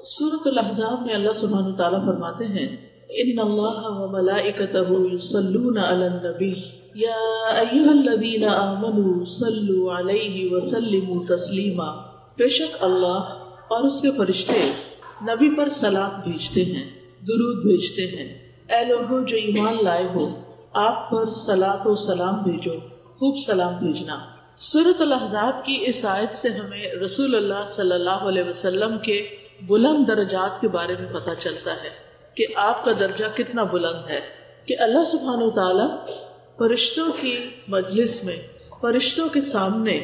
سورۃ الاحزاب میں اللہ سبحانہ وتعالیٰ فرماتے ہیں ان اللہ و ملائکتہ یصلون علی النبی یا ایھا الذین آمنوا صلوا علیہ وسلموا تسلیما، بے شک اللہ اور اس کے فرشتے نبی پر صلاۃ بھیجتے ہیں، درود بھیجتے ہیں۔ اے لوگوں جو ایمان لائے ہو، آپ پر صلاۃ و سلام بھیجو، خوب سلام بھیجنا۔ سورۃ الاحزاب کی اس آیت سے ہمیں رسول اللہ صلی اللہ علیہ وسلم کے بلند درجات کے بارے میں پتہ چلتا ہے کہ آپ کا درجہ کتنا بلند ہے، کہ اللہ سبحانہ وتعالی فرشتوں کی مجلس میں، فرشتوں کے سامنے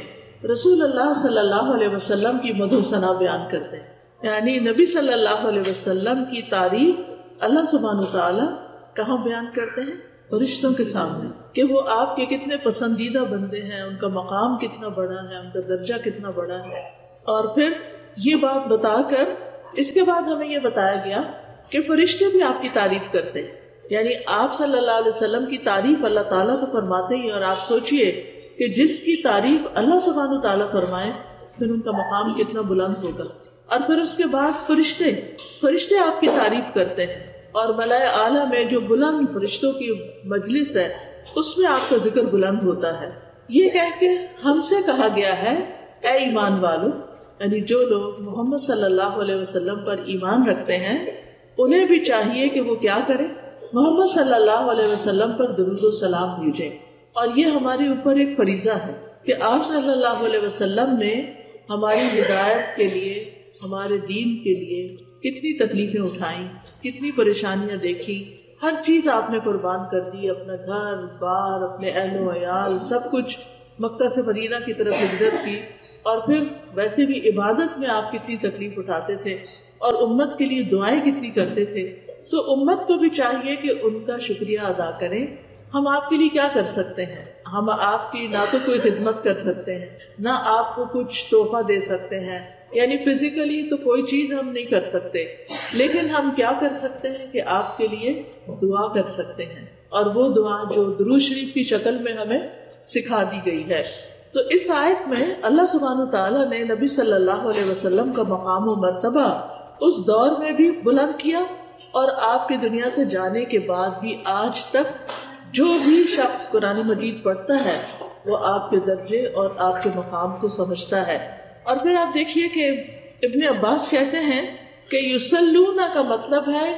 رسول اللہ صلی اللہ علیہ وسلم کی مدح و ثنا بیان کرتے ہیں۔ یعنی نبی صلی اللہ علیہ وسلم کی تعریف اللہ سبحانہ وتعالی کہاں بیان کرتے ہیں؟ فرشتوں کے سامنے، کہ وہ آپ کے کتنے پسندیدہ بندے ہیں، ان کا مقام کتنا بڑا ہے، ان کا درجہ کتنا بڑا ہے۔ اور پھر یہ بات بتا کر اس کے بعد ہمیں یہ بتایا گیا کہ فرشتے بھی آپ کی تعریف کرتے ہیں۔ یعنی آپ صلی اللہ علیہ وسلم کی تعریف اللہ تعالیٰ تو فرماتے ہی، اور آپ سوچئے کہ جس کی تعریف اللہ سبحانہ وتعالیٰ فرمائے پھر ان کا مقام کتنا بلند ہوگا۔ اور پھر اس کے بعد فرشتے آپ کی تعریف کرتے ہیں، اور ملائے اعلیٰ میں جو بلند فرشتوں کی مجلس ہے اس میں آپ کا ذکر بلند ہوتا ہے۔ یہ کہہ کے ہم سے کہا گیا ہے اے ایمان والو، یعنی جو لوگ محمد صلی اللہ علیہ وسلم پر ایمان رکھتے ہیں انہیں بھی چاہیے کہ وہ کیا کریں؟ محمد صلی اللہ علیہ وسلم پر درود و سلام بھیجیں۔ اور یہ ہمارے اوپر ایک فریضہ ہے کہ آپ صلی اللہ علیہ وسلم نے ہماری ہدایت کے لیے، ہمارے دین کے لیے کتنی تکلیفیں اٹھائیں، کتنی پریشانیاں دیکھی، ہر چیز آپ نے قربان کر دی، اپنا گھر بار، اپنے اہل و عیال، سب کچھ مکہ سے مدینہ کی طرف ہجرت کی، اور پھر ویسے بھی عبادت میں آپ کتنی تکلیف اٹھاتے تھے اور امت کے لیے دعائیں کتنی کرتے تھے۔ تو امت کو بھی چاہیے کہ ان کا شکریہ ادا کریں۔ ہم آپ کے لیے کیا کر سکتے ہیں؟ ہم آپ کی نہ تو کوئی خدمت کر سکتے ہیں، نہ آپ کو کچھ تحفہ دے سکتے ہیں، یعنی فزیکلی تو کوئی چیز ہم نہیں کر سکتے، لیکن ہم کیا کر سکتے ہیں کہ آپ کے لیے دعا کر سکتے ہیں، اور وہ دعا جو درود شریف کی شکل میں ہمیں سکھا دی گئی ہے۔ تو اس آیت میں اللہ سبحانہ وتعالیٰ نے نبی صلی اللہ علیہ وسلم کا مقام و مرتبہ اس دور میں بھی بلند کیا، اور آپ کے دنیا سے جانے کے بعد بھی آج تک جو بھی شخص قرآن مجید پڑھتا ہے وہ آپ کے درجے اور آپ کے مقام کو سمجھتا ہے۔ اور پھر آپ دیکھیے کہ ابن عباس کہتے ہیں کہ یصلون کا مطلب ہے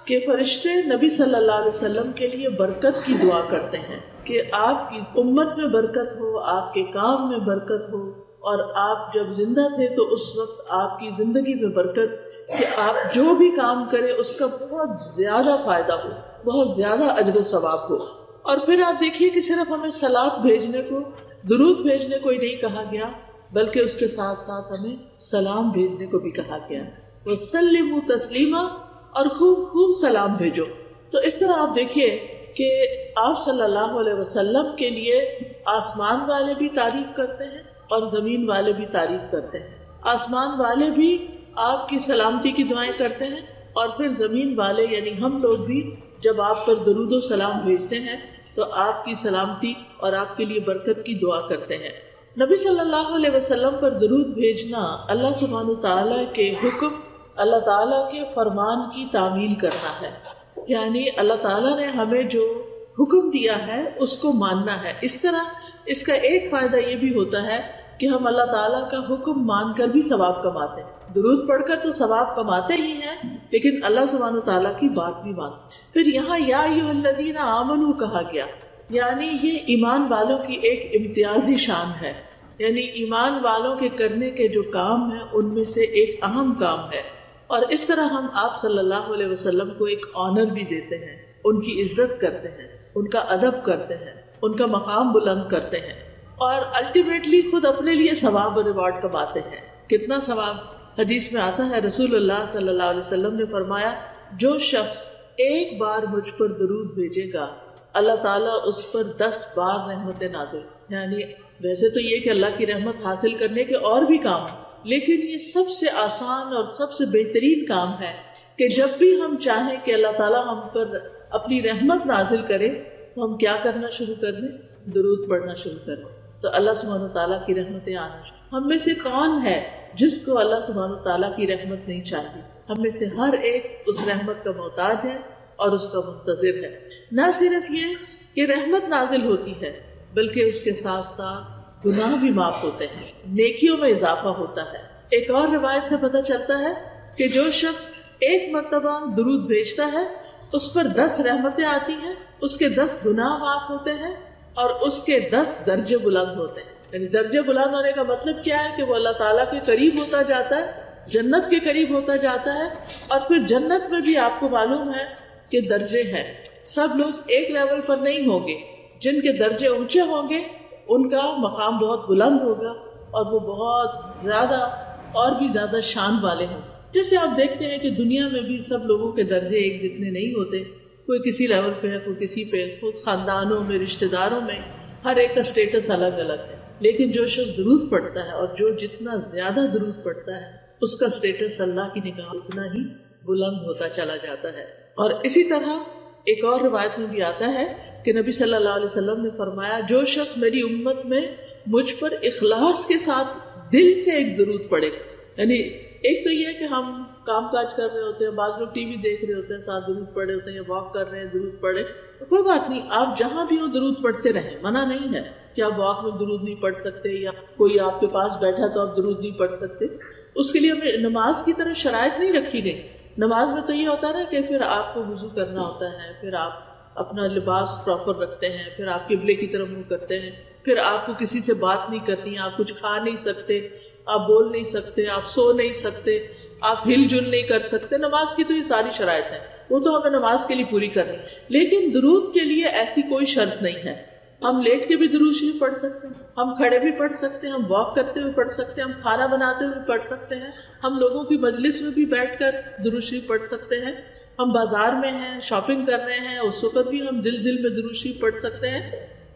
کہ فرشتے نبی صلی اللہ علیہ وسلم کے لیے برکت کی دعا کرتے ہیں، کہ آپ کی امت میں برکت ہو، آپ کے کام میں برکت ہو، اور آپ جب زندہ تھے تو اس وقت آپ کی زندگی میں برکت، کہ آپ جو بھی کام کریں اس کا بہت زیادہ فائدہ ہو، بہت زیادہ اجر و ثواب ہو۔ اور پھر آپ دیکھیے کہ صرف ہمیں صلاۃ بھیجنے کو، درود بھیجنے کو ہی نہیں کہا گیا، بلکہ اس کے ساتھ ساتھ ہمیں سلام بھیجنے کو بھی کہا گیا، وسلموا تسلیما، اور خوب سلام بھیجو۔ تو اس طرح آپ دیکھیے کہ آپ صلی اللہ علیہ وسلم کے لیے آسمان والے بھی تعریف کرتے ہیں اور زمین والے بھی تعریف کرتے ہیں۔ آسمان والے بھی آپ کی سلامتی کی دعائیں کرتے ہیں، اور پھر زمین والے یعنی ہم لوگ بھی جب آپ پر درود و سلام بھیجتے ہیں تو آپ کی سلامتی اور آپ کے لیے برکت کی دعا کرتے ہیں۔ نبی صلی اللہ علیہ وسلم پر درود بھیجنا اللہ سبحانہ تعالیٰ کے حکم، اللہ تعالیٰ کے فرمان کی تعمیل کرنا ہے، یعنی اللہ تعالیٰ نے ہمیں جو حکم دیا ہے اس کو ماننا ہے۔ اس طرح اس کا ایک فائدہ یہ بھی ہوتا ہے کہ ہم اللہ تعالیٰ کا حکم مان کر بھی ثواب کماتے ہیں۔ درود پڑھ کر تو ثواب کماتے ہی ہیں، لیکن اللہ سبحانہ تعالیٰ کی بات بھی مانتے۔ پھر یہاں یا ایھا الذین آمنوا کہا گیا، یعنی یہ ایمان والوں کی ایک امتیازی شان ہے، یعنی ایمان والوں کے کرنے کے جو کام ہیں ان میں سے ایک اہم کام ہے۔ اور اس طرح ہم آپ صلی اللہ علیہ وسلم کو ایک آنر بھی دیتے ہیں، ان کی عزت کرتے ہیں، ان کا ادب کرتے ہیں، ان کا مقام بلند کرتے ہیں، اور الٹیمیٹلی خود اپنے لیے ثواب و ریوارڈ کماتے ہیں۔ کتنا ثواب؟ حدیث میں آتا ہے رسول اللہ صلی اللہ علیہ وسلم نے فرمایا جو شخص ایک بار مجھ پر درود بھیجے گا اللہ تعالیٰ اس پر 10 بار رحمت نازل، یعنی ویسے تو یہ کہ اللہ کی رحمت حاصل کرنے کے اور بھی کام ہیں، لیکن یہ سب سے آسان اور سب سے بہترین کام ہے کہ جب بھی ہم چاہیں کہ اللہ تعالیٰ ہم پر اپنی رحمت نازل کرے تو ہم کیا کرنا شروع کر دیں؟ درود پڑھنا شروع کریں۔ تو اللہ سبحانہ تعالیٰ کی رحمتیں آنا چاہیے. ہم میں سے کون ہے جس کو اللہ سبحانہ تعالیٰ کی رحمت نہیں چاہیے؟ ہم میں سے ہر ایک اس رحمت کا محتاج ہے اور اس کا منتظر ہے. نہ صرف یہ کہ رحمت نازل ہوتی ہے بلکہ اس کے ساتھ ساتھ گناہ بھی معاف ہوتے ہیں، نیکیوں میں اضافہ ہوتا ہے. ایک اور روایت سے پتہ چلتا ہے کہ جو شخص ایک مرتبہ درود بھیجتا ہے اس پر 10 رحمتیں آتی ہیں، اس کے 10 گناہ معاف ہوتے ہیں اور اس کے 10 درجے بلند ہوتے ہیں. یعنی درجے بلند ہونے کا مطلب کیا ہے کہ وہ اللہ تعالیٰ کے قریب ہوتا جاتا ہے، جنت کے قریب ہوتا جاتا ہے. اور پھر جنت میں بھی آپ کو معلوم ہے کہ درجے ہیں، سب لوگ ایک لیول پر نہیں ہوں گے. جن کے درجے اونچے ہوں گے ان کا مقام بہت بلند ہوگا اور وہ بہت زیادہ اور بھی زیادہ شان والے ہوں. جیسے آپ دیکھتے ہیں کہ دنیا میں بھی سب لوگوں کے درجے ایک جتنے نہیں ہوتے، کوئی کسی لیول پہ ہے، کوئی کسی پہ. خود خاندانوں میں، رشتہ داروں میں ہر ایک کا سٹیٹس الگ الگ ہے. لیکن جو شخص درود پڑھتا ہے اور جو جتنا زیادہ درود پڑھتا ہے اس کا سٹیٹس اللہ کی نگاہ اتنا ہی بلند ہوتا چلا جاتا ہے. اور اسی طرح ایک اور روایت میں بھی آتا ہے کہ نبی صلی اللہ علیہ وسلم نے فرمایا جو شخص میری امت میں مجھ پر اخلاص کے ساتھ دل سے ایک درود پڑھے. یعنی ایک تو یہ کہ ہم کام کاج کر رہے ہوتے ہیں، بعض لوگ ٹی وی دیکھ رہے ہوتے ہیں ساتھ درود پڑھے ہوتے ہیں، یا واک کر رہے ہیں درود پڑھے، تو کوئی بات نہیں، آپ جہاں بھی ہو درود پڑھتے رہیں، منع نہیں ہے کہ آپ واک میں درود نہیں پڑھ سکتے یا کوئی آپ کے پاس بیٹھا تو آپ درود نہیں پڑھ سکتے. اس کے لیے ہمیں نماز کی طرح شرائط نہیں رکھی گئی. نماز میں تو یہ ہوتا ہے نا کہ پھر آپ کو وضو کرنا ہوتا ہے، پھر آپ اپنا لباس پراپر رکھتے ہیں، پھر آپ قبلے کی طرف منہ کرتے ہیں، پھر آپ کو کسی سے بات نہیں کرنی، آپ کچھ کھا نہیں سکتے، آپ بول نہیں سکتے، آپ سو نہیں سکتے، آپ ہل جل نہیں کر سکتے. نماز کی تو یہ ساری شرائط ہیں، وہ تو ہمیں نماز کے لیے پوری کرنی. لیکن درود کے لیے ایسی کوئی شرط نہیں ہے. ہم لیٹ کے بھی درود شریف پڑھ سکتے ہیں، ہم کھڑے بھی پڑھ سکتے ہیں، ہم واک کرتے ہوئے پڑھ سکتے ہیں، ہم کھانا بناتے ہوئے پڑھ سکتے ہیں، ہم لوگوں کی مجلس میں بھی بیٹھ کر درود شریف پڑھ سکتے ہیں، ہم بازار میں ہیں، شاپنگ کر رہے ہیں، اس وقت بھی ہم دل میں درود شریف پڑھ سکتے ہیں.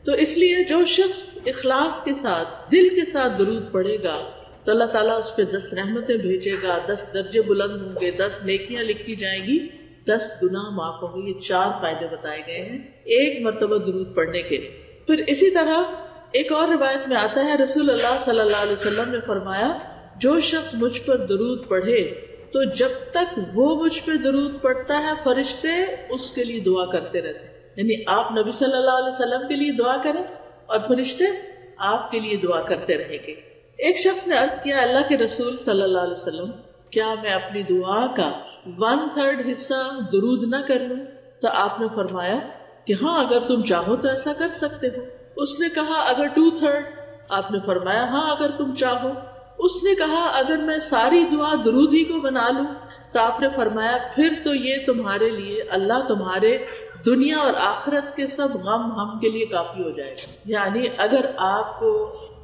تو اس لیے جو شخص اخلاص کے ساتھ، دل کے ساتھ درود پڑھے گا تو اللہ تعالیٰ اس پہ 10 رحمتیں بھیجے گا، 10 درجے بلند ہوں گے، 10 نیکیاں لکھی جائیں گی، 10 گناہ معاف ہوں گے. یہ 4 فائدے بتائے گئے ہیں ایک مرتبہ درود پڑھنے کے. پھر اسی طرح ایک اور روایت میں آتا ہے رسول اللہ صلی اللہ علیہ وسلم نے فرمایا جو شخص مجھ پر درود پڑھے تو جب تک وہ مجھ پہ درود پڑھتا ہے فرشتے اس کے لیے دعا کرتے رہتے ہیں. یعنی آپ نبی صلی اللہ علیہ وسلم کے لیے دعا کریں اور فرشتے آپ کے لیے دعا کرتے رہیں گے. ایک شخص نے عرض کیا اللہ کے رسول صلی اللہ علیہ وسلم کیا میں اپنی دعا کا 1/3 حصہ درود نہ کر لوں؟ تو آپ نے فرمایا کہ ہاں اگر تم چاہو تو ایسا کر سکتے ہو. اس نے کہا اگر 2/3؟ آپ نے فرمایا ہاں اگر تم چاہو. اس نے کہا اگر میں ساری دعا درود ہی کو بنا لوں؟ تو آپ نے فرمایا پھر تو یہ تمہارے لیے اللہ تمہارے دنیا اور آخرت کے سب غم ہم کے لیے کافی ہو جائے گا. یعنی اگر آپ کو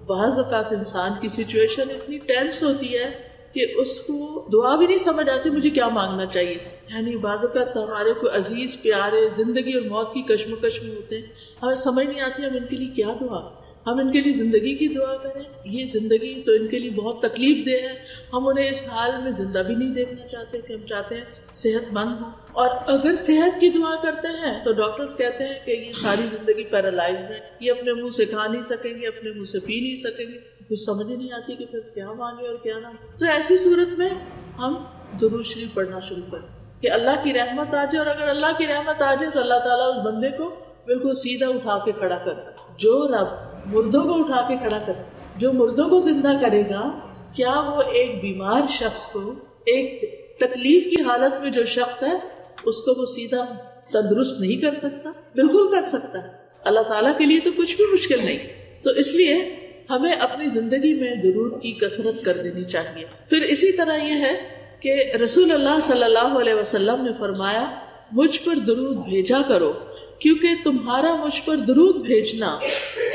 بعض اوقات انسان کی سچویشن اتنی ٹینس ہوتی ہے کہ اس کو دعا بھی نہیں سمجھ آتی مجھے کیا مانگنا چاہیے. یعنی بعض اوقات ہمارے کوئی عزیز پیارے زندگی اور موت کی کشمکش میں ہوتے ہیں، ہمیں سمجھ نہیں آتی ہم ان کے لیے کیا دعا، ہم ان کے لیے زندگی کی دعا کریں. یہ زندگی تو ان کے لیے بہت تکلیف دہ ہے، ہم انہیں اس حال میں زندہ بھی نہیں دیکھنا چاہتے کہ ہم چاہتے ہیں صحت مند ہوں. اور اگر صحت کی دعا کرتے ہیں تو ڈاکٹرز کہتے ہیں کہ یہ ساری زندگی پیرالائزڈ ہے، یہ اپنے منہ سے کھا نہیں سکیں گے، اپنے منہ سے پی نہیں سکیں گے، کچھ سمجھ ہی نہیں آتی کہ پھر کیا مانگے اور کیا نہ. تو ایسی صورت میں ہم درود شریف پڑھنا شروع کریں کہ اللہ کی رحمت آ جائے. اور اگر اللہ کی رحمت آ جائے تو اللہ تعالیٰ اس بندے کو بالکل سیدھا اٹھا کے کھڑا کر سکے. جو رب مردوں کو اٹھا کے کھڑا کر سکے، جو مردوں کو زندہ کرے گا، کیا وہ ایک بیمار شخص کو، ایک تکلیف کی حالت میں جو شخص ہے اس کو وہ سیدھا تندرست نہیں کر سکتا؟ بالکل کر سکتا ہے. اللہ تعالیٰ کے لیے تو کچھ بھی مشکل نہیں. تو اس لیے ہمیں اپنی زندگی میں درود کی کثرت کر دینی چاہیے. پھر اسی طرح یہ ہے کہ رسول اللہ صلی اللہ علیہ وسلم نے فرمایا مجھ پر درود بھیجا کرو کیونکہ تمہارا مجھ پر درود بھیجنا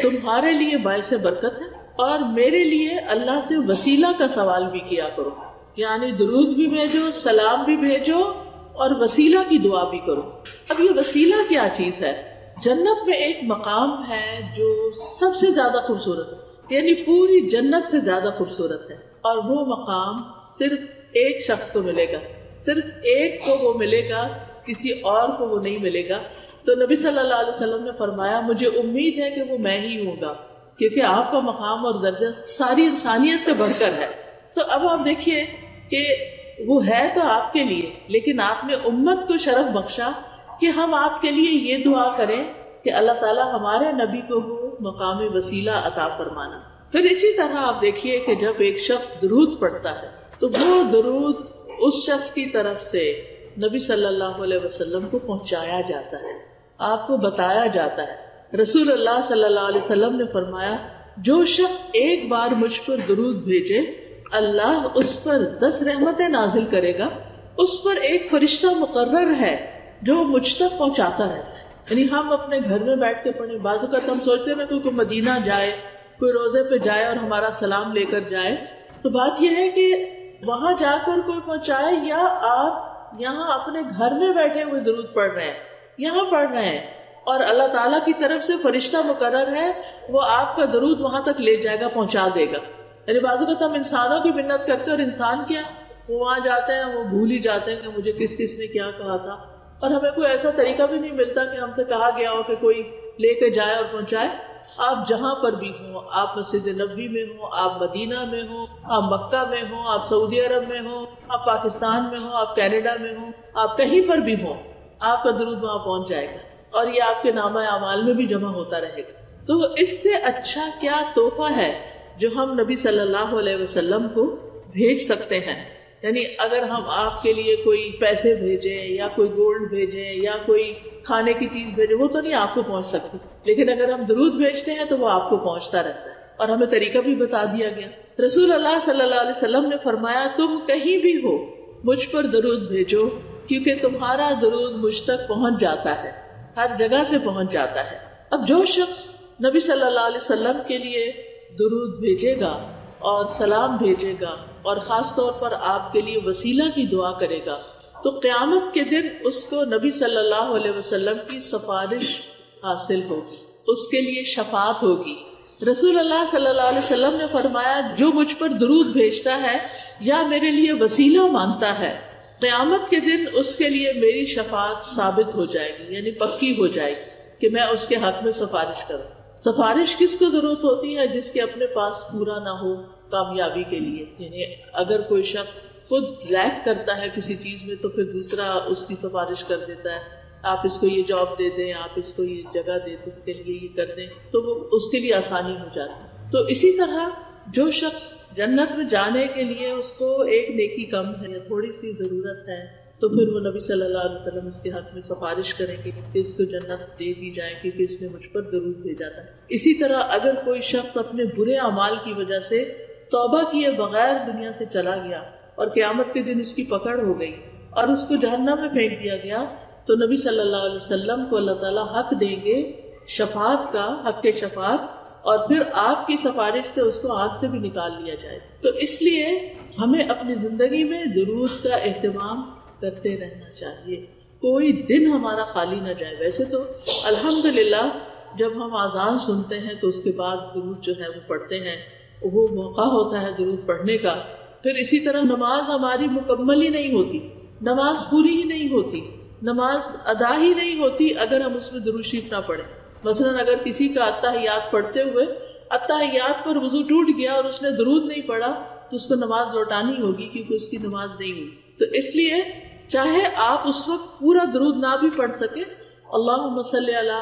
تمہارے لیے باعث برکت ہے، اور میرے لیے اللہ سے وسیلہ کا سوال بھی کیا کرو. یعنی درود بھی بھیجو، سلام بھی بھیجو اور وسیلہ کی دعا بھی کرو. اب یہ وسیلہ کیا چیز ہے؟ جنت میں ایک مقام ہے جو سب سے زیادہ خوبصورت ہے، یعنی پوری جنت سے زیادہ خوبصورت ہے، اور وہ مقام صرف ایک شخص کو ملے گا، صرف ایک کو وہ ملے گا، کسی اور کو وہ نہیں ملے گا. تو نبی صلی اللہ علیہ وسلم نے فرمایا مجھے امید ہے کہ وہ میں ہی ہوں گا. کیونکہ آپ کا مقام اور درجہ ساری انسانیت سے بڑھ کر ہے. تو اب آپ دیکھیے کہ وہ ہے تو آپ کے لیے، لیکن آپ نے امت کو شرف بخشا کہ ہم آپ کے لیے یہ دعا کریں کہ اللہ تعالیٰ ہمارے نبی کو وہ مقام وسیلہ عطا فرمانا. پھر اسی طرح آپ دیکھیے کہ جب ایک شخص درود پڑھتا ہے تو وہ درود اس شخص کی طرف سے نبی صلی اللہ علیہ وسلم کو پہنچایا جاتا ہے، آپ کو بتایا جاتا ہے. رسول اللہ صلی اللہ علیہ وسلم نے فرمایا جو شخص ایک بار مجھ پر درود بھیجے اللہ اس پر 10 رحمتیں نازل کرے گا. اس پر ایک فرشتہ مقرر ہے جو مجھ تک پہنچاتا رہتا ہے. یعنی ہم اپنے گھر میں بیٹھ کے پڑھیں، بعض اوقات ہم سوچتے ہیں نا کوئی مدینہ جائے، کوئی روزے پہ جائے اور ہمارا سلام لے کر جائے، تو بات یہ ہے کہ وہاں جا کر کوئی پہنچائے یا آپ یہاں اپنے گھر میں بیٹھے ہوئے درود پڑھ رہے ہیں، یہاں پڑھ رہے ہیں اور اللہ تعالیٰ کی طرف سے فرشتہ مقرر ہے، وہ آپ کا درود وہاں تک لے جائے گا، پہنچا دے گا. یعنی بعض اوقات ہم انسانوں کی منت کرتے ہیں اور انسان کیا وہ وہاں جاتے ہیں وہ بھول ہی جاتے ہیں کہ مجھے کس کس نے کیا کہا تھا، اور ہمیں کوئی ایسا طریقہ بھی نہیں ملتا کہ ہم سے کہا گیا ہو کہ کوئی لے کے جائے اور پہنچائے. آپ جہاں پر بھی ہوں، آپ مسجد نبوی میں ہوں، آپ مدینہ میں ہوں، آپ مکہ میں ہوں، آپ سعودی عرب میں ہوں، آپ پاکستان میں ہوں، آپ کینیڈا میں ہوں، آپ کہیں پر بھی ہوں، آپ کا درود وہاں پہنچ جائے گا اور یہ آپ کے نامہ اعمال میں بھی جمع ہوتا رہے گا. تو اس سے اچھا کیا تحفہ ہے جو ہم نبی صلی اللہ علیہ وسلم کو بھیج سکتے ہیں. یعنی اگر ہم آپ کے لیے کوئی پیسے بھیجیں یا کوئی گولڈ بھیجیں یا کوئی کھانے کی چیز بھیجیں، وہ تو نہیں آپ کو پہنچ سکتی، لیکن اگر ہم درود بھیجتے ہیں تو وہ آپ کو پہنچتا رہتا ہے. اور ہمیں طریقہ بھی بتا دیا گیا. رسول اللہ صلی اللہ علیہ وسلم نے فرمایا تم کہیں بھی ہو مجھ پر درود بھیجو کیونکہ تمہارا درود مجھ تک پہنچ جاتا ہے، ہر جگہ سے پہنچ جاتا ہے. اب جو شخص نبی صلی اللہ علیہ وسلم کے لیے درود بھیجے گا اور سلام بھیجے گا اور خاص طور پر آپ کے لیے وسیلہ کی دعا کرے گا تو قیامت کے دن اس کو نبی صلی اللہ علیہ وسلم کی سفارش حاصل ہوگی، اس کے لیے شفاعت ہوگی. رسول اللہ صلی اللہ علیہ وسلم نے فرمایا جو مجھ پر درود بھیجتا ہے یا میرے لیے وسیلہ مانگتا ہے قیامت کے دن اس کے لیے میری شفاعت ثابت ہو جائے گی، یعنی پکی ہو جائے گی کہ میں اس کے حق میں سفارش کروں. سفارش کس کو ضرورت ہوتی ہے؟ جس کے اپنے پاس پورا نہ ہو کامیابی کے لیے. یعنی اگر کوئی شخص خود لیک کرتا ہے کسی چیز میں تو پھر دوسرا اس کی سفارش کر دیتا ہے، آپ اس کو یہ جاب دے دیں، آپ اس کو یہ جگہ دے دیں، اس کے لیے یہ کر دیں، تو وہ اس کے لیے آسانی ہو جاتی ہے. تو اسی طرح جو شخص جنت میں جانے کے لیے اس کو ایک نیکی کم ہے یا تھوڑی سی ضرورت ہے تو پھر وہ نبی صلی اللہ علیہ وسلم اس کے حق میں سفارش کریں گے کہ اس کو جنت دے دی جائے کیونکہ اس نے مجھ پر درود بھیجا تھا. اسی طرح اگر کوئی شخص اپنے برے اعمال کی وجہ سے توبہ کیے بغیر دنیا سے چلا گیا اور قیامت کے دن اس کی پکڑ ہو گئی اور اس کو جہنم میں پھینک دیا گیا تو نبی صلی اللہ علیہ وسلم کو اللہ تعالیٰ حق دیں گے شفاعت کا، حق کے شفاعت، اور پھر آپ کی سفارش سے اس کو آگ سے بھی نکال لیا جائے. تو اس لیے ہمیں اپنی زندگی میں درود کا اہتمام کرتے رہنا چاہیے، کوئی دن ہمارا خالی نہ جائے. ویسے تو الحمدللہ جب ہم اذان سنتے ہیں تو اس کے بعد درود جو ہے وہ پڑھتے ہیں، وہ موقع ہوتا ہے درود پڑھنے کا. پھر اسی طرح نماز ہماری مکمل ہی نہیں ہوتی، نماز پوری ہی نہیں ہوتی، نماز ادا ہی نہیں ہوتی اگر ہم اس میں درود شریف نہ پڑھیں. مثلاً اگر کسی کا اتحیات پڑھتے ہوئے اتحیات پر وضو ٹوٹ گیا اور اس نے درود نہیں پڑھا تو اس کو نماز لوٹانی ہوگی کیونکہ اس کی نماز نہیں ہوئی. تو اس لیے چاہے آپ اس وقت پورا درود نہ بھی پڑھ سکے، اللہم صلی علی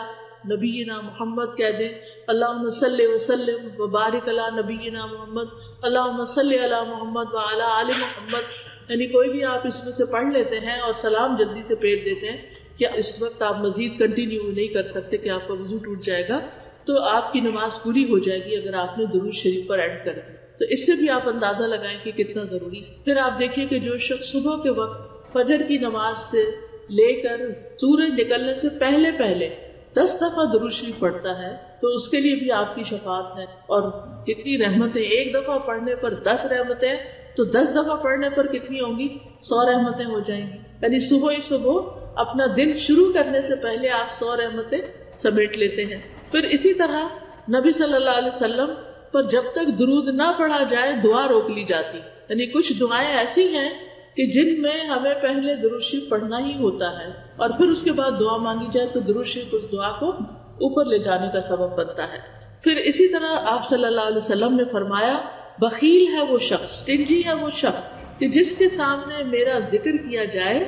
نبینا محمد کہہ دیں، اللہم صلی وسلم وبارک علی نبینا محمد، اللہم صلی علی محمد وعلی آل محمد. یعنی کوئی بھی آپ اس میں سے پڑھ لیتے ہیں اور سلام جلدی سے پھیر دیتے ہیں. کیا اس وقت آپ مزید کنٹینیو نہیں کر سکتے کہ آپ کا وضو ٹوٹ جائے گا تو آپ کی نماز پوری ہو جائے گی اگر آپ نے درود شریف پر اینڈ کر دی. تو اس سے بھی آپ اندازہ لگائیں کہ کتنا ضروری. پھر آپ دیکھیے کہ جو شخص صبح کے وقت فجر کی نماز سے لے کر سورج نکلنے سے پہلے 10 دفعہ درود شریف پڑھتا ہے تو اس کے لیے بھی آپ کی شفاعت ہے. اور کتنی رحمتیں، ایک دفعہ پڑھنے پر 10 رحمتیں، تو 10 دفعہ پڑھنے پر کتنی ہوں گی؟ 100 رحمتیں ہو جائیں گی. یعنی صبح ہی صبح اپنا دن شروع کرنے سے پہلے آپ 100 رحمتیں سمیٹ لیتے ہیں. پھر اسی طرح نبی صلی اللہ علیہ وسلم پر جب تک درود نہ پڑھا جائے دعا روک لی جاتی. یعنی کچھ دعائیں ایسی ہیں کہ جن میں ہمیں پہلے درود شریف پڑھنا ہی ہوتا ہے اور پھر اس کے بعد دعا مانگی جائے تو درود شریف اس دعا کو اوپر لے جانے کا سبب بنتا ہے. پھر اسی طرح آپ صلی اللہ علیہ وسلم نے فرمایا بخیل ہے وہ شخص، سٹنجی ہے وہ شخص کہ جس کے سامنے میرا ذکر کیا جائے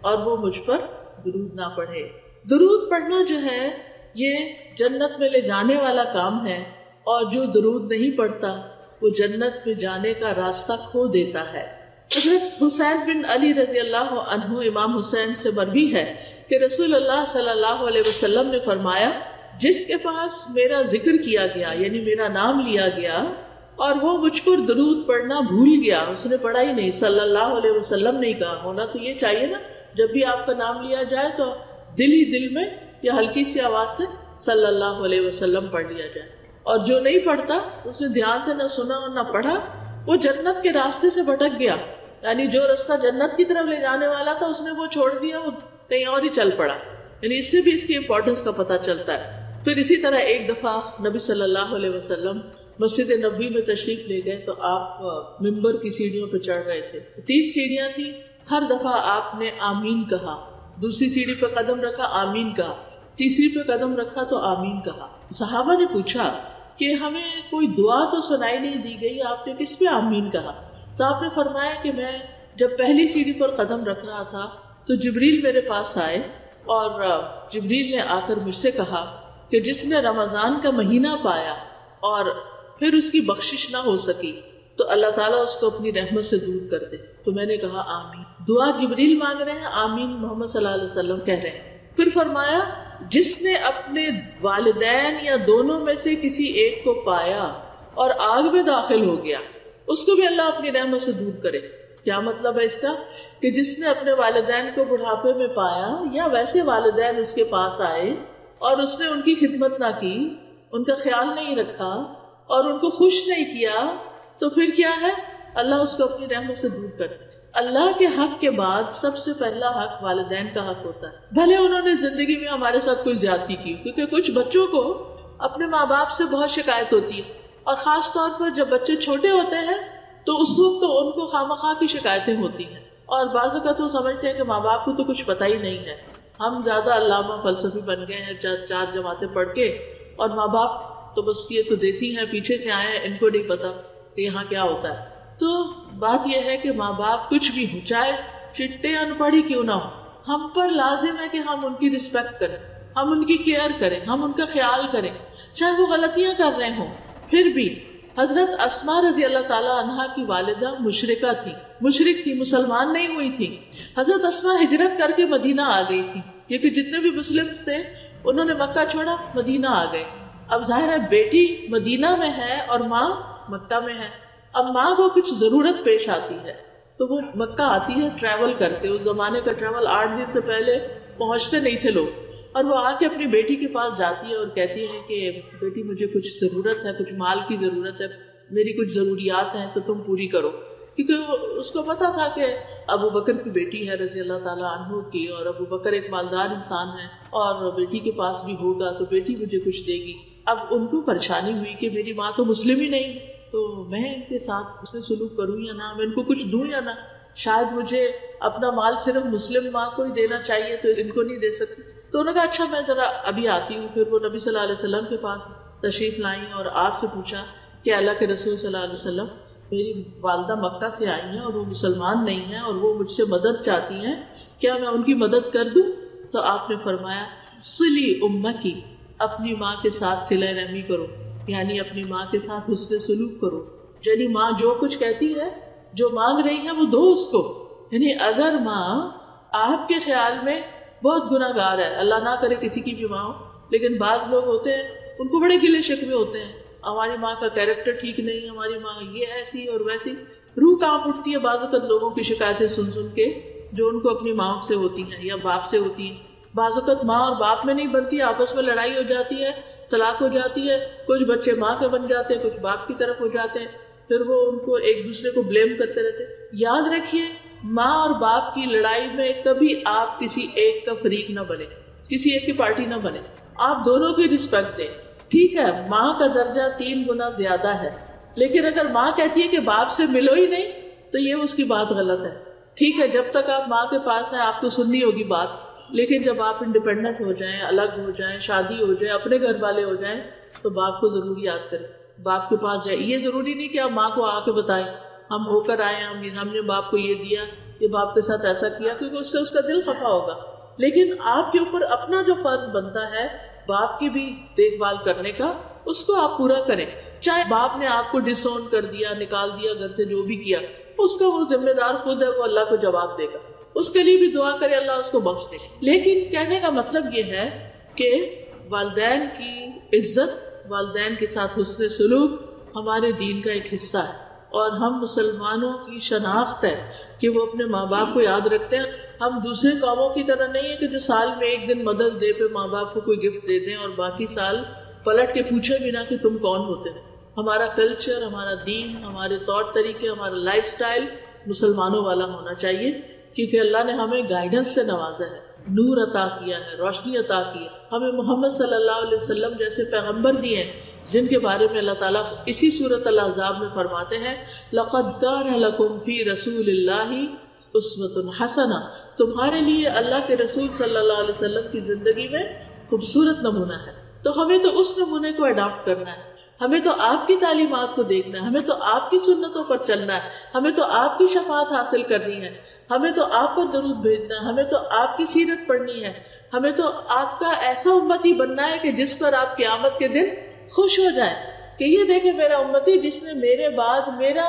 اور وہ مجھ پر درود نہ پڑھے. درود پڑھنا جو ہے یہ جنت میں لے جانے والا کام ہے، اور جو درود نہیں پڑھتا وہ جنت میں جانے کا راستہ کھو دیتا ہے. حضرت حسین بن علی رضی اللہ عنہ امام حسین سے مروی ہے کہ رسول اللہ صلی اللہ علیہ وسلم نے فرمایا جس کے پاس میرا ذکر کیا گیا یعنی میرا نام لیا گیا اور وہ مجھ پر درود پڑھنا بھول گیا، اس نے پڑھا ہی نہیں، صلی اللہ علیہ وسلم نہیں کہا. ہونا تو یہ چاہیے نا، جب بھی آپ کا نام لیا جائے تو دل ہی دل میں یا ہلکی سی آواز سے صلی اللہ علیہ وسلم پڑھ لیا جائے. اور جو نہیں پڑھتا، اسے دھیان سے نہ سنا اور نہ پڑھا، وہ جنت کے راستے سے بھٹک گیا. یعنی جو راستہ جنت کی طرف لے جانے والا تھا اس نے وہ چھوڑ دیا، وہ کہیں اور ہی چل پڑا. یعنی اس سے بھی اس کی امپورٹنس کا پتہ چلتا ہے. پھر اسی طرح ایک دفعہ نبی صلی اللہ علیہ وسلم مسجد نبوی میں تشریف لے گئے تو آپ ممبر کی سیڑھیوں پہ چڑھ رہے تھے. 3 سیڑھیاں تھیں، ہر دفعہ آپ نے آمین کہا. دوسری سیڑھی پہ قدم رکھا، آمین کہا. تیسری پہ قدم رکھا تو آمین کہا. صحابہ نے پوچھا کہ ہمیں کوئی دعا تو سنائی نہیں دی گئی، آپ نے کس پہ آمین کہا؟ تو آپ نے فرمایا کہ میں جب پہلی سیڑھی پر قدم رکھ رہا تھا تو جبریل میرے پاس آئے اور جبریل نے آ کر مجھ سے کہا کہ جس نے رمضان کا مہینہ پایا اور پھر اس کی بخشش نہ ہو سکی تو اللہ تعالیٰ اس کو اپنی رحمت سے دور کر دے. تو میں نے کہا آمین. دعا جبریل مانگ رہے ہیں، آمین محمد صلی اللہ علیہ وسلم کہہ رہے ہیں. پھر فرمایا جس نے اپنے والدین یا دونوں میں سے کسی ایک کو پایا اور آگ میں داخل ہو گیا اس کو بھی اللہ اپنی رحمت سے دور کرے. کیا مطلب ہے اس کا؟ کہ جس نے اپنے والدین کو بڑھاپے میں پایا یا ویسے والدین اس کے پاس آئے اور اس نے ان کی خدمت نہ کی، ان کا خیال نہیں رکھا اور ان کو خوش نہیں کیا، تو پھر کیا ہے؟ اللہ اس کو اپنی رحمت سے دور کرے. اللہ کے حق کے بعد سب سے پہلا حق والدین کا حق ہوتا ہے، بھلے انہوں نے زندگی میں ہمارے ساتھ کوئی زیادتی کی. کیونکہ کچھ بچوں کو اپنے ماں باپ سے بہت شکایت ہوتی ہے، اور خاص طور پر جب بچے چھوٹے ہوتے ہیں تو اس وقت تو ان کو خواہ کی شکایتیں ہوتی ہیں، اور بعض اوقات وہ سمجھتے ہیں کہ ماں باپ کو تو کچھ پتہ ہی نہیں ہے. ہم زیادہ علامہ فلسفی بن گئے ہیں 4 جماعتیں پڑھ کے، اور ماں باپ تو بس یہ تو دیسی ہیں، پیچھے سے آئے ہیں، ان کو نہیں پتا کہ یہاں کیا ہوتا ہے. تو بات یہ ہے کہ ماں باپ کچھ بھی ہو، چاہے چٹے ان پڑھی کیوں نہ ہو، ہم پر لازم ہے کہ ہم ان کی رسپیکٹ کریں، ہم ان کی کیئر کریں، ہم ان کا خیال کریں، چاہے وہ غلطیاں کر رہے ہوں. پھر بھی حضرت اسماء رضی اللہ تعالی عنہا کی والدہ مشرکہ تھی، مشرک تھی، مسلمان نہیں ہوئی تھی. حضرت اسماء ہجرت کر کے مدینہ آ گئی تھی، کیونکہ جتنے بھی مسلم تھے انہوں نے مکہ چھوڑا، مدینہ آ گئے. اب ظاہر ہے بیٹی مدینہ میں ہے اور ماں مکہ میں ہے. اب ماں کو کچھ ضرورت پیش آتی ہے تو وہ مکہ آتی ہے ٹریول کرتے. اس زمانے کا ٹریول 8 دن سے پہلے پہنچتے نہیں تھے لوگ، اور وہ آ کے اپنی بیٹی کے پاس جاتی ہے اور کہتی ہے کہ بیٹی مجھے کچھ ضرورت ہے، کچھ مال کی ضرورت ہے، میری کچھ ضروریات ہیں تو تم پوری کرو. کیونکہ اس کو پتا تھا کہ ابو بکر کی بیٹی ہے رضی اللہ تعالیٰ عنہ کی، اور ابو بکر ایک مالدار انسان ہے اور بیٹی کے پاس بھی ہوگا تو بیٹی مجھے کچھ دے گی. اب ان کو پریشانی ہوئی کہ میری ماں تو مسلم ہی نہیں، تو میں ان کے ساتھ اس میں سلوک کروں یا نہ، میں ان کو کچھ دوں یا نہ. شاید مجھے اپنا مال صرف مسلم ماں کو ہی دینا چاہیے تو ان کو نہیں دے سکتی. تو انہوں نے کہا اچھا میں ذرا ابھی آتی ہوں. پھر وہ نبی صلی اللہ علیہ وسلم کے پاس تشریف لائیں اور آپ سے پوچھا کہ اللہ کے رسول صلی اللہ علیہ وسلم میری والدہ مکہ سے آئی ہیں اور وہ مسلمان نہیں ہیں اور وہ مجھ سے مدد چاہتی ہیں، کیا میں ان کی مدد کر دوں؟ تو آپ نے فرمایا صلی امکی، اپنی ماں کے ساتھ صلہ رحمی کرو، یعنی اپنی ماں کے ساتھ حسن سلوک کرو. یعنی ماں جو کچھ کہتی ہے، جو مانگ رہی ہے وہ دو اس کو. یعنی اگر ماں آپ کے خیال میں بہت گناہ گار ہے، اللہ نہ کرے کسی کی بھی ماں ہو، لیکن بعض لوگ ہوتے ہیں ان کو بڑے گلے شکوے ہوتے ہیں، ہماری ماں کا کیریکٹر ٹھیک نہیں، ہماری ماں یہ ایسی اور ویسی. روح کانپ اٹھتی ہے بعض اوقات لوگوں کی شکایتیں سن سن کے جو ان کو اپنی ماں سے ہوتی ہیں یا باپ سے ہوتی ہیں. بعض اوقات ماں اور باپ میں نہیں بنتی، آپس میں لڑائی ہو جاتی ہے، طلاق ہو جاتی ہے، کچھ بچے ماں کے بن جاتے ہیں، کچھ باپ کی طرف ہو جاتے ہیں، پھر وہ ان کو ایک دوسرے کو بلیم کرتے رہتے. یاد رکھیے ماں اور باپ کی لڑائی میں کبھی آپ کسی ایک کا فریق نہ بنے، کسی ایک کی پارٹی نہ بنے، آپ دونوں کی رسپیکٹ دیں. ٹھیک ہے ماں کا درجہ 3 گنا زیادہ ہے، لیکن اگر ماں کہتی ہے کہ باپ سے ملو ہی نہیں تو یہ اس کی بات غلط ہے. ٹھیک ہے جب تک آپ ماں کے پاس ہیں آپ کو سننی ہوگی بات، لیکن جب آپ انڈیپینڈنٹ ہو جائیں، الگ ہو جائیں، شادی ہو جائے، اپنے گھر والے ہو جائیں، تو باپ کو ضرور یاد کریں، باپ کے پاس جائیں. یہ ضروری نہیں کہ آپ ماں کو آ کے بتائیں ہم ہو کر آئے، ہم نے باپ کو یہ دیا، یہ باپ کے ساتھ ایسا کیا، کیونکہ اس سے اس کا دل خفا ہوگا. لیکن آپ کے اوپر اپنا جو فرض بنتا ہے باپ کی بھی دیکھ بھال کرنے کا، اس کو آپ پورا کریں. چاہے باپ نے آپ کو ڈس اون کر دیا، نکال دیا گھر سے، جو بھی کیا، اس کا وہ ذمہ دار خود ہے، وہ اللہ کو جواب دے گا. اس کے لیے بھی دعا کرے اللہ اس کو بخش دے. لیکن کہنے کا مطلب یہ ہے کہ والدین کی عزت، والدین کے ساتھ حسن سلوک ہمارے دین کا ایک حصہ ہے، اور ہم مسلمانوں کی شناخت ہے کہ وہ اپنے ماں باپ کو یاد رکھتے ہیں. ہم دوسرے قوموں کی طرح نہیں ہے کہ جو سال میں ایک دن مدرس ڈے پہ ماں باپ کو کوئی گفٹ دے دیں اور باقی سال پلٹ کے پوچھے بھی نہ کہ تم کون ہوتے ہیں. ہمارا کلچر، ہمارا دین، ہمارے طور طریقے، ہمارا لائف سٹائل مسلمانوں والا ہونا چاہیے، کیونکہ اللہ نے ہمیں گائیڈنس سے نوازا ہے، نور عطا کیا ہے، روشنی عطا کی ہے. ہمیں محمد صلی اللہ علیہ وسلم جیسے پیغمبر دیے ہیں جن کے بارے میں اللہ تعالیٰ اسی سورۃ الاحزاب میں فرماتے ہیں لَقَدْ كَانَ لَكُمْ فِي رَسُولِ اللَّهِ أُسْوَةٌ حَسَنَةٌ، تمہارے لیے اللہ کے رسول صلی اللہ علیہ وسلم کی زندگی میں خوبصورت نمونہ ہے. تو ہمیں تو اس نمونے کو اڈاپٹ کرنا ہے، ہمیں تو آپ کی تعلیمات کو دیکھنا ہے، ہمیں تو آپ کی سنتوں پر چلنا ہے، ہمیں تو آپ کی شفاعت حاصل کرنی ہے، ہمیں تو آپ پر درود بھیجنا ہے، ہمیں تو آپ کی سیرت پڑھنی ہے، ہمیں تو آپ کا ایسا امتی بننا ہے کہ جس پر آپ قیامت کے دن خوش ہو جائیں کہ یہ دیکھے میرا امتی جس نے میرے بعد میرا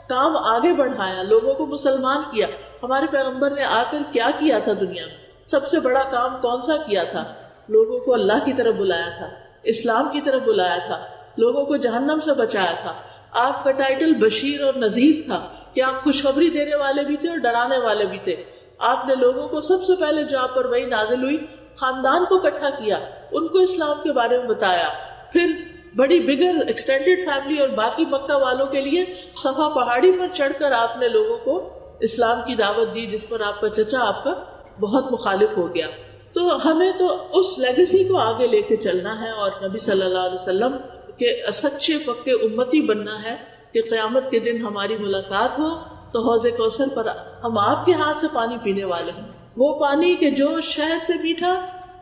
کام آگے بڑھایا، لوگوں کو مسلمان کیا. ہمارے پیغمبر نے آ کر کیا کیا تھا دنیا میں؟ سب سے بڑا کام کون سا کیا تھا؟ لوگوں کو اللہ کی طرف بلایا تھا، اسلام کی طرف بلایا تھا، لوگوں کو جہنم سے بچایا تھا. آپ کا ٹائٹل بشیر اور نذیر تھا کہ آپ خوشخبری دینے والے بھی تھے اور ڈرانے والے بھی تھے. آپ نے لوگوں کو سب سے پہلے جو آپ پر وحی نازل ہوئی، خاندان کو اکٹھا کیا، ان کو اسلام کے بارے میں بتایا. پھر بڑی بگر ایکسٹینڈیڈ فیملی اور باقی مکہ والوں کے لیے صفا پہاڑی پر چڑھ کر آپ نے لوگوں کو اسلام کی دعوت دی، جس پر آپ کا چچا آپ کا بہت مخالف ہو گیا. تو ہمیں تو اس لیگیسی کو آگے لے کے چلنا ہے اور نبی صلی اللہ علیہ وسلم کے سچے پکے امتی بننا ہے کہ قیامت کے دن ہماری ملاقات ہو تو حوض کوثر پر ہم آپ کے ہاتھ سے پانی پینے والے ہیں، وہ پانی کہ جو شہد سے میٹھا،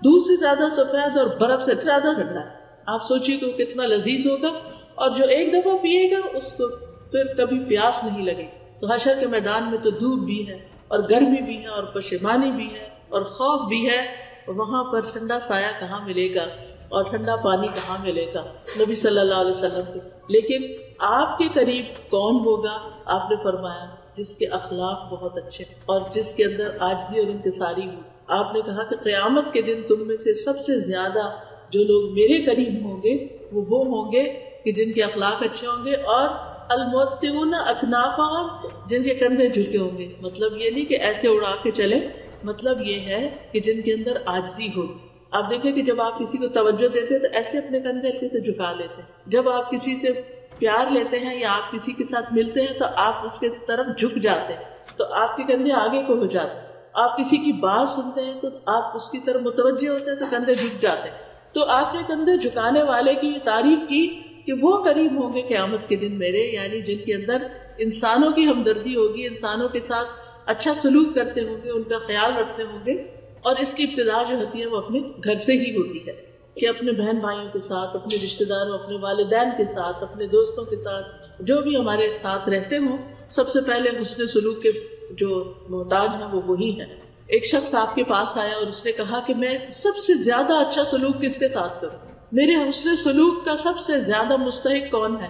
دودھ سے زیادہ سفید اور برف سے زیادہ ٹھنڈا ہے. آپ سوچیے کہ وہ کتنا لذیذ ہوگا، اور جو ایک دفعہ پیے گا اس کو پھر کبھی پیاس نہیں لگے. تو حشر کے میدان میں تو دھوپ بھی ہے اور گرمی بھی ہے اور پشیمانی بھی ہے اور خوف بھی ہے، وہاں پر ٹھنڈا سایہ کہاں ملے گا اور ٹھنڈا پانی کہاں ملے گا نبی صلی اللہ علیہ وسلم کے. لیکن آپ کے قریب کون ہوگا؟ آپ نے فرمایا جس کے اخلاق بہت اچھے اور جس کے اندر عاجزی اور انکساری ہو. آپ نے کہا کہ قیامت کے دن تم میں سے سب سے زیادہ جو لوگ میرے قریب ہوں گے وہ ہوں گے کہ جن کے اخلاق اچھے ہوں گے، اور الموتقون اکنافہم، جن کے کندھے جھکے ہوں گے. مطلب یہ نہیں کہ ایسے اڑا کے چلے، مطلب یہ ہے کہ جن کے اندر عاجزی ہوگی. آپ دیکھیں کہ جب آپ کسی کو توجہ دیتے ہیں تو ایسے اپنے کندھے ہلکے سے جھکا لیتے ہیں. جب آپ کسی سے پیار لیتے ہیں یا آپ کسی کے ساتھ ملتے ہیں تو آپ اس کے طرف جھک جاتے ہیں، تو آپ کے کندھے آگے کو ہو جاتے ہیں. آپ کسی کی بات سنتے ہیں تو آپ اس کی طرف متوجہ ہوتے ہیں تو کندھے جھک جاتے ہیں. تو آپ نے کندھے جھکانے والے کی تعریف کی کہ وہ قریب ہوں گے قیامت کے دن میرے، یعنی جن کے اندر انسانوں کی ہمدردی ہوگی، انسانوں کے ساتھ اچھا سلوک کرتے ہوں گے، ان کا خیال رکھتے ہوں گے. اور اس کی ابتدا جو ہوتی ہے وہ اپنے گھر سے ہی ہوتی ہے کہ اپنے بہن بھائیوں کے ساتھ، اپنے رشتہ داروں، اپنے والدین کے ساتھ، اپنے دوستوں کے ساتھ، جو بھی ہمارے ساتھ رہتے ہوں، سب سے پہلے حسن سلوک کے جو محتاج ہیں وہ وہی ہیں. ایک شخص آپ کے پاس آیا اور اس نے کہا کہ میں سب سے زیادہ اچھا سلوک کس کے ساتھ کروں، میرے حسن سلوک کا سب سے زیادہ مستحق کون ہے؟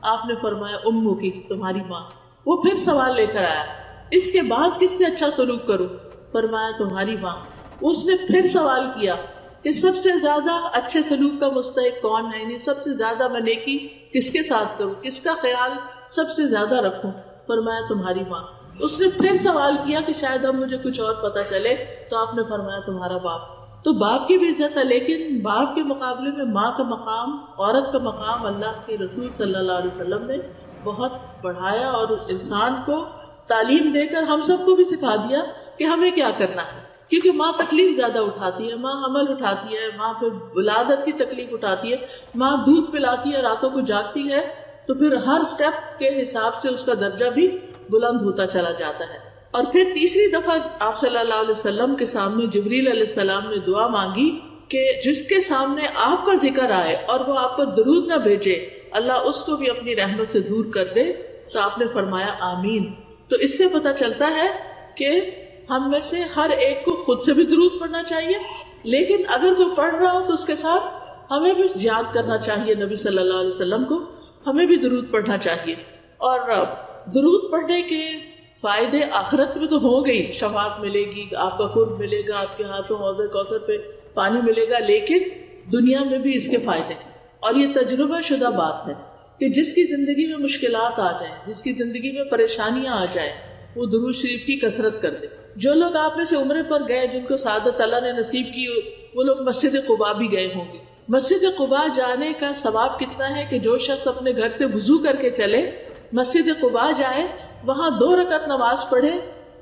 آپ نے فرمایا امو کی، تمہاری ماں. وہ پھر سوال لے کر آیا، اس کے بعد کس سے اچھا سلوک کروں؟ فرمایا تمہاری ماں. اس نے پھر سوال کیا کہ سب سے زیادہ اچھے سلوک کا مستحق کون ہے، یعنی سب سے زیادہ میں نیکی کس کے ساتھ کروں، کس کا خیال سب سے زیادہ رکھوں؟ فرمایا تمہاری ماں. اس نے پھر سوال کیا کہ شاید اب مجھے کچھ اور پتا چلے، تو آپ نے فرمایا تمہارا باپ. تو باپ کی بھی عزت ہے، لیکن باپ کے مقابلے میں ماں کا مقام، عورت کا مقام اللہ کے رسول صلی اللہ علیہ وسلم نے بہت بڑھایا، اور اس انسان کو تعلیم دے کر ہم سب کو بھی سکھا دیا کہ ہمیں کیا کرنا ہے. کیونکہ ماں تکلیف زیادہ اٹھاتی ہے، ماں حمل اٹھاتی ہے، ماں پھر ولادت کی تکلیف اٹھاتی ہے، ماں دودھ پلاتی ہے، راتوں کو جاگتی ہے، تو پھر ہر سٹیپ کے حساب سے اس کا درجہ بھی بلند ہوتا چلا جاتا ہے. اور پھر تیسری دفعہ آپ صلی اللہ علیہ وسلم کے سامنے جبریل علیہ السلام نے دعا مانگی کہ جس کے سامنے آپ کا ذکر آئے اور وہ آپ پر درود نہ بھیجے اللہ اس کو بھی اپنی رحمت سے دور کر دے. تو آپ نے فرمایا آمین. تو اس سے پتہ چلتا ہے کہ ہم میں سے ہر ایک کو خود سے بھی درود پڑھنا چاہیے، لیکن اگر کوئی پڑھ رہا ہو تو اس کے ساتھ ہمیں بھی یاد کرنا چاہیے نبی صلی اللہ علیہ وسلم کو، ہمیں بھی درود پڑھنا چاہیے. اور درود پڑھنے کے فائدے آخرت میں تو ہو گئی، شفاعت ملے گی، آپ کا قرب ملے گا، آپ کے ہاتھوں حوض کوثر پہ پانی ملے گا، لیکن دنیا میں بھی اس کے فائدے ہیں. اور یہ تجربہ شدہ بات ہے کہ جس کی زندگی میں مشکلات آ جائیں، جس کی زندگی میں پریشانیاں آ جائیں، وہ درود شریف کی کثرت کر دے. جو لوگ آپ میں سے عمرے پر گئے، جن کو سعادت اللہ نے نصیب کی، وہ لوگ مسجد قباء بھی گئے ہوں گے. مسجد قباء جانے کا ثواب کتنا ہے کہ جو شخص اپنے گھر سے وضو کر کے چلے مسجد قباء جائے، وہاں 2 رکعت نماز پڑھے،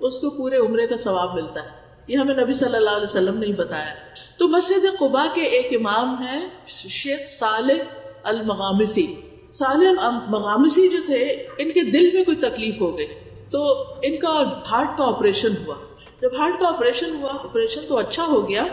اس کو پورے عمرے کا ثواب ملتا ہے. یہ ہمیں نبی صلی اللہ علیہ وسلم نے بتایا. تو مسجد قباء کے ایک امام ہیں شیخ صالح المغامسی. صالح المغامسی جو تھے، ان کے دل میں کوئی تکلیف ہو گئی تو ان کا ہارٹ کا آپریشن ہوا. جب ہارٹ کا آپریشن ہوا، آپریشن تو اچھا ہو گیا،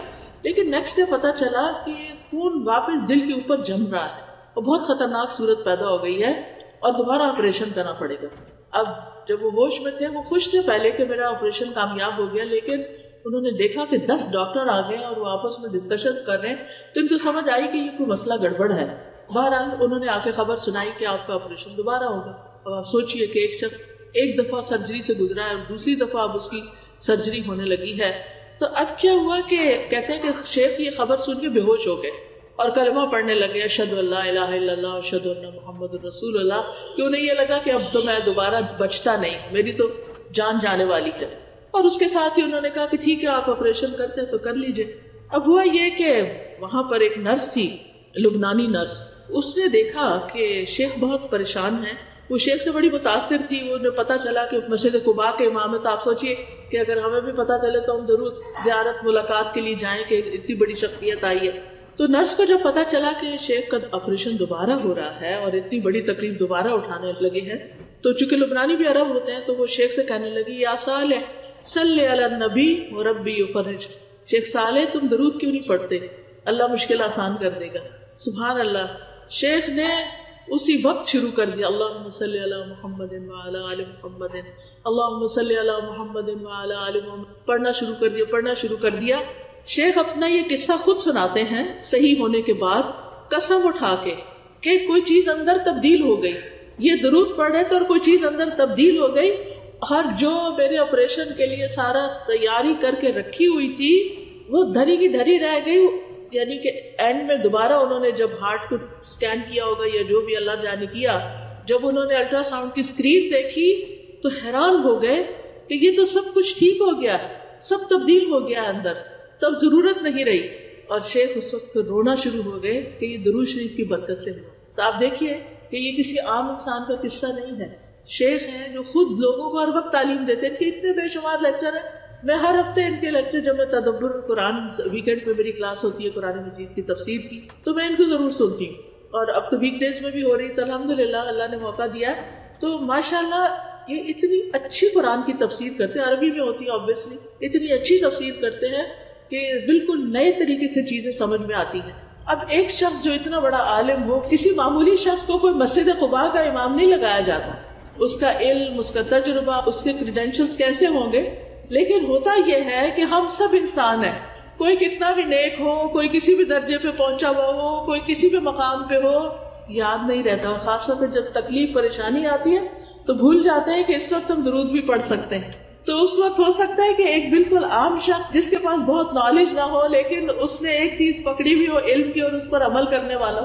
لیکن نیکسٹ ڈے پتا چلا کہ خون واپس دل کے اوپر جم رہا ہے اور بہت خطرناک صورت پیدا ہو گئی ہے اور دوبارہ آپریشن کرنا پڑے گا. اب جب وہ ہوش میں تھے، وہ خوش تھے پہلے کہ میرا آپریشن کامیاب ہو گیا، لیکن انہوں نے دیکھا کہ 10 ڈاکٹر آ گئے اور وہ آپس میں ڈسکشن کر رہے ہیں، تو ان کو سمجھ آئی کہ یہ کوئی مسئلہ گڑبڑ ہے. بہرحال انہوں نے آ کے خبر سنائی کہ آپ کا آپریشن دوبارہ ہوگا. اب آپ سوچئے کہ ایک شخص ایک دفعہ سرجری سے گزرا ہے اور دوسری دفعہ اب اس کی سرجری ہونے لگی ہے. تو اب کیا ہوا کہ کہتے ہیں کہ شیخ یہ خبر سن کے بے ہوش ہو گئے اور کلمہ پڑھنے لگے، اشہد ان لا الہ الا اللہ اشہد ان محمد رسول اللہ، کہ انہیں یہ لگا کہ اب تو میں دوبارہ بچتا نہیں، میری تو جان جانے والی ہے. اور اس کے ساتھ ہی انہوں نے کہا کہ ٹھیک ہے آپ آپریشن کرتے ہیں تو کر لیجئے. اب ہوا یہ کہ وہاں پر ایک نرس تھی، لبنانی نرس، اس نے دیکھا کہ شیخ بہت پریشان ہے. وہ شیخ سے بڑی متاثر تھی. وہ نے پتا چلا کہ مسجد قباء کے امام ہے، تو آپ سوچئے کہ اگر ہمیں بھی پتا چلے تو ہم ضرور زیارت ملاقات کے لیے جائیں کہ اتنی بڑی شخصیت آئی ہے. تو نرس کو جب پتا چلا کہ شیخ کا آپریشن دوبارہ ہو رہا ہے اور اتنی بڑی تکلیف دوبارہ اٹھانے لگے ہیں، تو چونکہ لبنانی بھی عرب ہوتے ہیں تو وہ شیخ سے کہنے لگی یا صالح صلی علی النبی وربی یفرج. شیخ صالح تم درود کیوں نہیں پڑھتے، اللہ مشکل آسان کر دے گا. سبحان اللہ. شیخ نے اسی وقت شروع کر دیا اللہم صلی علی محمد وعلی آل محمد، اللہم صلی علی محمد وعلی آل محمد، پڑھنا شروع کر دیا. شیخ اپنا یہ قصہ خود سناتے ہیں صحیح ہونے کے بعد، قسم اٹھا کے کہ کوئی چیز اندر تبدیل ہو گئی. یہ درود پڑھ رہے تھے اور کوئی چیز اندر تبدیل ہو گئی، اور جو میرے آپریشن کے لیے سارا تیاری کر کے رکھی ہوئی تھی وہ دھری کی دھری رہ گئی. یعنی کہ اینڈ میں دوبارہ انہوں نے جب ہارٹ کو سکین کیا ہوگا یا جو بھی اللہ جانے کیا، جب انہوں نے الٹرا ساؤنڈ کی سکرین دیکھی تو حیران ہو گئے کہ یہ تو سب کچھ ٹھیک ہو گیا، سب تبدیل ہو گیا اندر، تب ضرورت نہیں رہی. اور شیخ اس وقت رونا شروع ہو گئے کہ یہ درود شریف کی برکت سے ہوا. تو آپ دیکھیے کہ یہ کسی عام انسان کا قصہ نہیں ہے. شیخ ہیں جو خود لوگوں کو ہر وقت تعلیم دیتے ہیں، کہ اتنے بے شمار لیکچر ہیں. میں ہر ہفتے ان کے لیکچر، جب میں تدبر قرآن ویکینڈ پہ میری کلاس ہوتی ہے قرآن مجید کی تفسیر کی، تو میں ان کو ضرور سنتی ہوں. اور اب تو ویک ڈیز میں بھی ہو رہی، تو الحمدللہ اللہ نے موقع دیا. تو ماشاءاللہ یہ اتنی اچھی قرآن کی تفسیر کرتے ہیں، عربی میں ہوتی ہے آبویسلی، اتنی اچھی تفسیر کرتے ہیں کہ بالکل نئے طریقے سے چیزیں سمجھ میں آتی ہیں. اب ایک شخص جو اتنا بڑا عالم ہو، کسی معمولی شخص کو کوئی مسجد قباء کا امام نہیں لگایا جاتا. اس کا علم، اس کا تجربہ، اس کے کریڈینشلز کیسے ہوں گے. لیکن ہوتا یہ ہے کہ ہم سب انسان ہیں، کوئی کتنا بھی نیک ہو، کوئی کسی بھی درجے پہ پہنچا ہوا ہو، کوئی کسی بھی مقام پہ ہو، یاد نہیں رہتا. اور خاص طور پہ جب تکلیف پریشانی آتی ہے تو بھول جاتے ہیں کہ اس وقت ہم درود بھی پڑھ سکتے ہیں. تو اس وقت ہو سکتا ہے کہ ایک بالکل عام شخص جس کے پاس بہت نالج نہ ہو، لیکن اس نے ایک چیز پکڑی ہوئی ہو علم کی اور اس پر عمل کرنے والا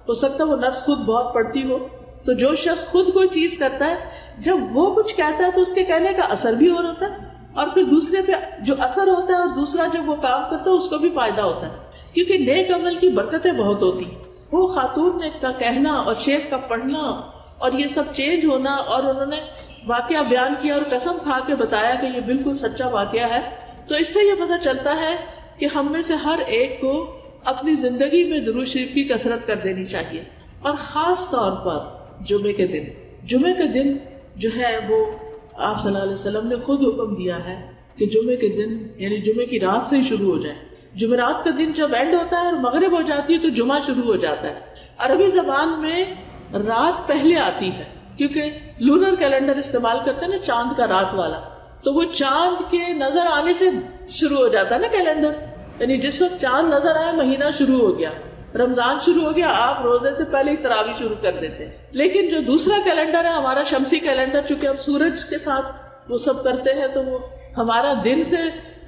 ہو سکتا ہے وہ نفس خود بہت پڑھتی ہو. تو جو شخص خود کوئی چیز کرتا ہے، جب وہ کچھ کہتا ہے تو اس کے کہنے کا اثر بھی اور ہوتا ہے، اور پھر دوسرے پہ جو اثر ہوتا ہے اور دوسرا جب وہ کام کرتا ہے اس کو بھی فائدہ ہوتا ہے. کیونکہ نیک عمل کی برکتیں بہت ہوتی ہیں. وہ خاتون نے کا کہنا اور شیخ کا پڑھنا اور یہ سب چینج ہونا، اور انہوں نے واقعہ بیان کیا اور قسم کھا کے بتایا کہ یہ بالکل سچا واقعہ ہے. تو اس سے یہ پتہ چلتا ہے کہ ہم میں سے ہر ایک کو اپنی زندگی میں درود شریف کی کثرت کر دینی چاہیے. اور خاص طور پر جمعے کے دن جو ہے وہ آپ صلی اللہ علیہ وسلم نے خود حکم دیا ہے کہ جمعے کے دن یعنی جمعے کی رات سے ہی شروع ہو جائے. جمعرات کا دن جب اینڈ ہوتا ہے اور مغرب ہو جاتی ہے تو جمعہ شروع ہو جاتا ہے. عربی زبان میں رات پہلے آتی ہے کیونکہ لونر کیلنڈر استعمال کرتے ہیں نا، چاند کا رات والا، تو وہ چاند کے نظر آنے سے شروع ہو جاتا ہے نا کیلنڈر. یعنی جس وقت چاند نظر آئے مہینہ شروع ہو گیا، رمضان شروع ہو گیا، آپ روزے سے پہلے ہی تراویح شروع کر دیتے ہیں. لیکن جو دوسرا کیلنڈر ہے ہمارا شمسی کیلنڈر، چونکہ ہم سورج کے ساتھ وہ سب کرتے ہیں تو وہ ہمارا دن سے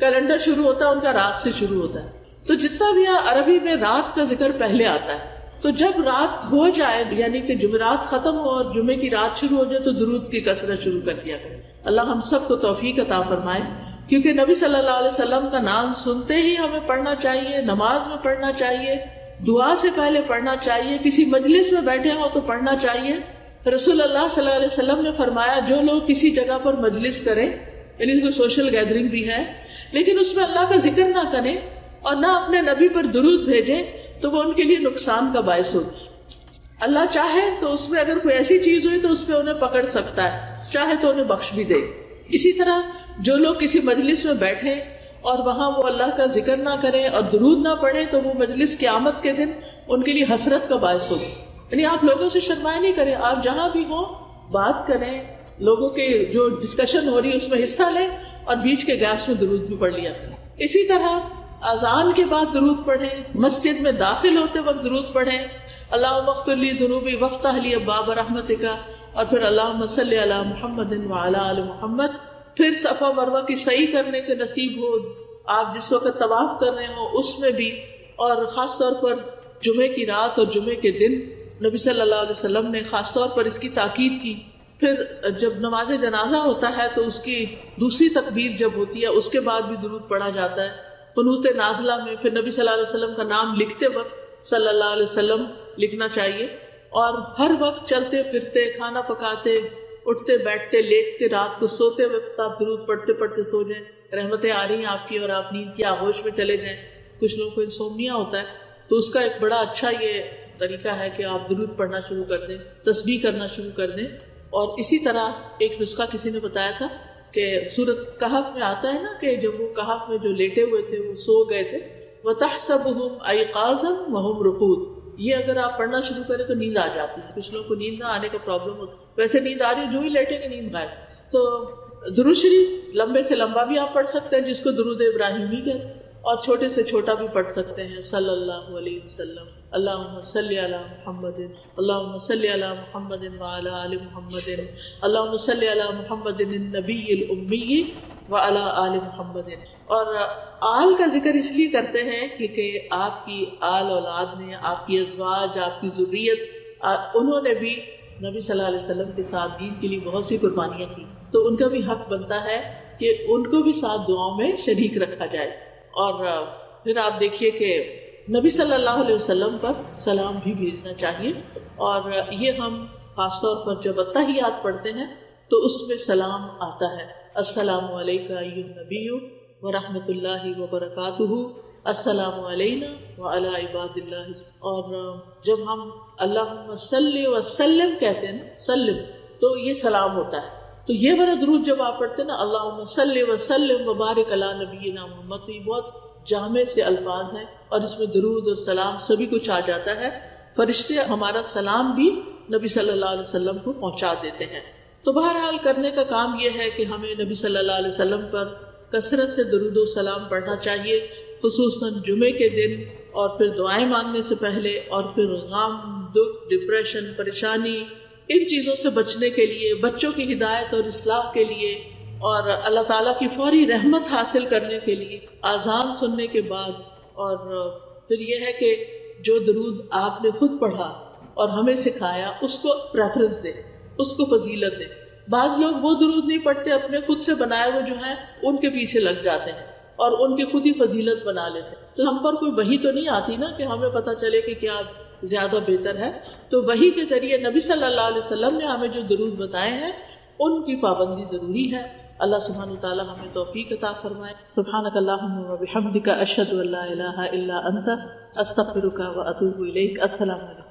کیلنڈر شروع ہوتا ہے، ان کا رات سے شروع ہوتا ہے. تو جتنا بھی عربی میں رات کا ذکر پہلے آتا ہے. تو جب رات ہو جائے یعنی کہ جمعرات ختم ہو اور جمعے کی رات شروع ہو جائے تو درود کی کثرت شروع کر دیا کرے. اللہ ہم سب کو توفیق عطا فرمائے، کیونکہ نبی صلی اللہ علیہ وسلم کا نام سنتے ہی ہمیں پڑھنا چاہیے، نماز میں پڑھنا چاہیے، دعا سے پہلے پڑھنا چاہیے، کسی مجلس میں بیٹھے ہوں تو پڑھنا چاہیے. رسول اللہ صلی اللہ علیہ وسلم نے فرمایا جو لوگ کسی جگہ پر مجلس کریں، یعنی کوئی سوشل گیدرنگ بھی ہے، لیکن اس میں اللہ کا ذکر نہ کریں اور نہ اپنے نبی پر درود بھیجیں تو وہ ان کے لیے نقصان کا باعث ہوگی. اللہ چاہے تو اس میں اگر کوئی ایسی چیز ہوئی تو اس پہ انہیں پکڑ سکتا ہے، چاہے تو انہیں بخش بھی دے. اسی طرح جو لوگ کسی مجلس میں بیٹھے اور وہاں وہ اللہ کا ذکر نہ کریں اور درود نہ پڑھیں تو وہ مجلس قیامت کے دن ان کے لیے حسرت کا باعث ہوگی. یعنی آپ لوگوں سے شرمائے نہیں کریں، آپ جہاں بھی ہوں بات کریں، لوگوں کے جو ڈسکشن ہو رہی ہے اس میں حصہ لیں اور بیچ کے گیپس میں درود بھی پڑھ لیا. اسی طرح اذان کے بعد درود پڑھیں، مسجد میں داخل ہوتے وقت درود پڑھیں، اللہم اغفر لی ذنوبی وافتح لی ابواب رحمتک، اور پھر اللہم صلی علی محمد وعلی آل محمد. پھر صفا مروہ کی سعی کرنے کے نصیب ہو، آپ جس وقت طواف کر رہے ہوں اس میں بھی، اور خاص طور پر جمعے کی رات اور جمعے کے دن نبی صلی اللہ علیہ وسلم نے خاص طور پر اس کی تاکید کی. پھر جب نماز جنازہ ہوتا ہے تو اس کی دوسری تکبیر جب ہوتی ہے اس کے بعد بھی درود پڑھا جاتا ہے. قنوت نازلہ میں پھر نبی صلی اللہ علیہ وسلم کا نام لکھتے وقت صلی اللہ علیہ وسلم لکھنا چاہیے، اور ہر وقت چلتے پھرتے، کھانا پکاتے، اٹھتے بیٹھتے، لیٹتے، رات کو سوتے وقت آپ درود پڑھتے پڑھتے سو جائیں. رحمتیں آ رہی ہیں آپ کی اور آپ نیند کی آغوش میں چلے جائیں. کچھ لوگوں کو انسومنیا ہوتا ہے تو اس کا ایک بڑا اچھا یہ طریقہ ہے کہ آپ درود پڑھنا شروع کر دیں، تسبیح کرنا شروع کر دیں. اور اسی طرح ایک نسخہ کسی نے بتایا تھا کہ سورۃ کہف میں آتا ہے نا کہ جب وہ کہف میں جو لیٹے ہوئے تھے وہ سو گئے تھے، وَتَحْسَبُهُمْ أَيْقَاظًا وَهُمْ رُقُودٌ، یہ اگر آپ پڑھنا شروع کریں تو نیند آ جاتی ہے. کچھ لوگوں کو نیند نہ آنے کا پرابلم ہوتا ہے، ویسے نیند آ رہی ہے جو ہی لیٹیں گے نیند غائب. تو درود شریف لمبے سے لمبا بھی آپ پڑھ سکتے ہیں جس کو درود ابراہیمی کہتے ہیں، اور چھوٹے سے چھوٹا بھی پڑھ سکتے ہیں. صلی اللہ علیہ وسلم، اللہم صلی علی محمد، اللہم صلی علی محمد وعلی آل محمد، اللہم صلی علی محمد النبی الامی وعلی آل محمد. اور آل کا ذکر اس لیے کرتے ہیں کیونکہ آپ کی آل اولاد نے، آپ کی ازواج، آپ کی ذریت، انہوں نے بھی نبی صلی اللہ علیہ وسلم کے ساتھ دین کے لیے بہت سی قربانیاں کی، تو ان کا بھی حق بنتا ہے کہ ان کو بھی ساتھ دعاؤں میں شریک رکھا جائے. اور پھر آپ دیکھیے کہ نبی صلی اللہ علیہ وسلم پر سلام بھی بھیجنا چاہیے، اور یہ ہم خاص طور پر جب اتحیات پڑھتے ہیں تو اس میں سلام آتا ہے، السلام علیکہ ایھا النبی ورحمۃ اللہ وبرکاتہ، السلام علینا وعلی عباد اللہ. اور جب ہم اللہم صلی وسلم کہتے ہیں نا، سلم، تو یہ سلام ہوتا ہے. تو یہ والا درود جب آپ پڑھتے ہیں نا، اللہم صلی وسلم وبارک علی نبینا محمد، تو یہ بہت جامع سے الفاظ ہیں اور اس میں درود اور سلام سبھی کچھ آ جاتا ہے. فرشتے ہمارا سلام بھی نبی صلی اللہ علیہ وسلم کو پہنچا دیتے ہیں. تو بہرحال کرنے کا کام یہ ہے کہ ہمیں نبی صلی اللہ علیہ وسلم پر کثرت سے درود و سلام پڑھنا چاہیے، خصوصاً جمعے کے دن، اور پھر دعائیں مانگنے سے پہلے، اور پھر غم، دکھ، ڈپریشن، پریشانی، ان چیزوں سے بچنے کے لیے، بچوں کی ہدایت اور اصلاح کے لیے، اور اللہ تعالیٰ کی فوری رحمت حاصل کرنے کے لیے اذان سننے کے بعد. اور پھر یہ ہے کہ جو درود آپ نے خود پڑھا اور ہمیں سکھایا اس کو پریفرنس دیں، اس کو فضیلت دیں. بعض لوگ وہ درود نہیں پڑھتے، اپنے خود سے بنائے ہوئے جو ہیں ان کے پیچھے لگ جاتے ہیں اور ان کی خود ہی فضیلت بنا لیتے ہیں. تو ہم پر کوئی وحی تو نہیں آتی نا کہ ہمیں پتہ چلے کہ کیا زیادہ بہتر ہے. تو وحی کے ذریعے نبی صلی اللہ علیہ وسلم نے ہمیں جو درود بتائے ہیں ان کی پابندی ضروری ہے. اللہ سبحانہ وتعالی ہمیں توفیق عطا فرمائے. سبحانک اللہم وبحمدک، اشہد ان لا الہ الا انت، استغفرک واتوب الیک. السلام علیکم.